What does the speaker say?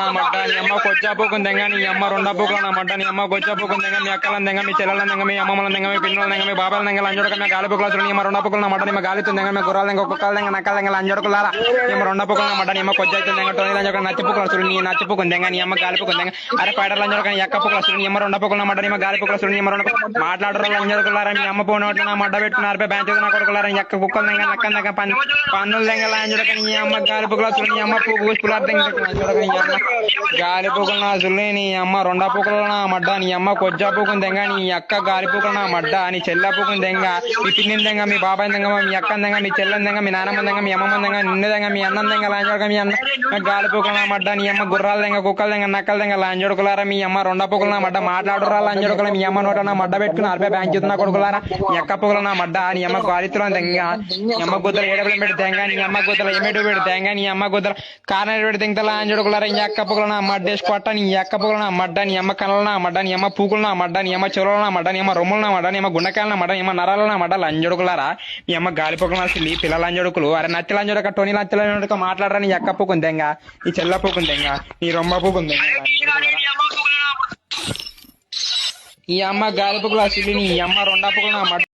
నా మడ్డ నీ అమ్మ కొచ్చాపోకుంది దెంగ నీ అమ్మ రెండపోకులు నా మడ్డ నీ అమ్మ కొచ్చాపోకుంది దెంగ మీ అక్కల దెంగ మీ చెల్లెల దెంగ మీ అమ్మల దెంగ మీ పిల్లల దెంగ మీ బాబాల దెంగ లంజోడక మీ గాలిపోకులు నీ అమ్మ రెండపోకులు నా మడ్డ నీ గాలితుంది దెంగ మీ గుర్రాల దెంగ ఒక్కొక్కల దెంగ నక్కల దెంగ లంజోడకులారా నీ అమ్మ రెండపోకులు నా మడ్డ నీ అమ్మ కొచ్చైతుంది దెంగ టోనీ లంజోడక నచ్చిపోకులు నీ నచ్చిపోకుంది దెంగ నీ అమ్మ గాలిపోకుంది దెంగ అరే పైడర్ లంజోడక నీ ఎక్కపోకులు నీ అమ్మ రెండపోకులు నా మడ్డ నీ గాలిపోకులు నీ అమ్మ మాట్లాడరు లంజోడకులారా మీ అమ్మ పోనోట్ల నా మడ్డ పెట్టుకున్నారు బ్యాంచ్ నా కొడుకులారా ఎక్క కుక్కల దెంగ నక్కల దెంగ పన్నుల దెంగ లంజోడక నీ అమ్మ గాలిపోకులు నీ అమ్మ పూకులార దెంగ లంజోడక నీ అమ్మ గాలిపోకులు నా సుల్లి నీ అమ్మ రెండపోకులు నా మడ్డ నీ అమ్మ కొజ్జాపోకుంది దెంగ నీ అక్క గాలిపోకులు నా మడ్డ నీ చెల్లపోకుంది దెంగ మీ పిన్నిన దెంగ మీ బాబాయ్ దెంగ మీ అక్క దెంగ మీ చెల్లెన్ దెంగ మీ నాన్నమ్మ దెంగ మీ అమ్మమ్మ దెంగ నిన్న దెంగ మీ అన్నం దెంగ లాంజోడక మీ అన్న గాలిపోకులు నా మడ్డ నీ అమ్మ గుర్రాల దెంగ కుక్కల దెంగ నక్కల దెంగ లాంజోడుకులారా మీ అమ్మ రెండపోకులు నా మడ్డ మాట్లాడురా లాంజోడుకుల మీ అమ్మ నోట నా మడ్డ పెట్టుకుని అర్పే బ్యాంక్ నా కొడుకులారా నీ అక్క పొగల నా మడ్డ నీ అమ్మ గాలితుల దెంగ నీ అమ్మ గుద్దలు ఏడబడి పెట్టి దెంగ నీ అమ్మ గుద్దలు ఏమేడు పెడి దెంగ నీ అమ్మ గుద్దలు కారణ పెడి దెంగ లాంజోడుకులారా నీ అక్క పొగల నా మడ్డ వేసి కొట్ట నీ అక్క పొగల నా మడ్డ నీ అమ్మ కనల నా మడ్డ నీ అమ్మ పూకుల నా మడ్డ నీ అమ్మ చెరువుల నా మడ్డ నీ అమ్మ రొమ్ముల నా మడ్డ నీ అమ్మ గుండకాయల నా మడ్డ నీ అమ్మ నరాల నా మడ్డ లంజోడుకులారా నీ అమ్మ గాలిపోకులు నాసి పిల్ల లంజోడుకులు అరే నచ్చి లంజోడక టోనీ నచ్చి లంజోడక మాట్లాడరా నీ అక్క పూకుంది దెంగ నీ చెల్ల పూకుంది దెంగ నీ రొమ్మ పూకుంది ఈ అమ్మ గాలిపోకులు అసలు నీ అమ్మ రెండపోకులు నా మడ్డ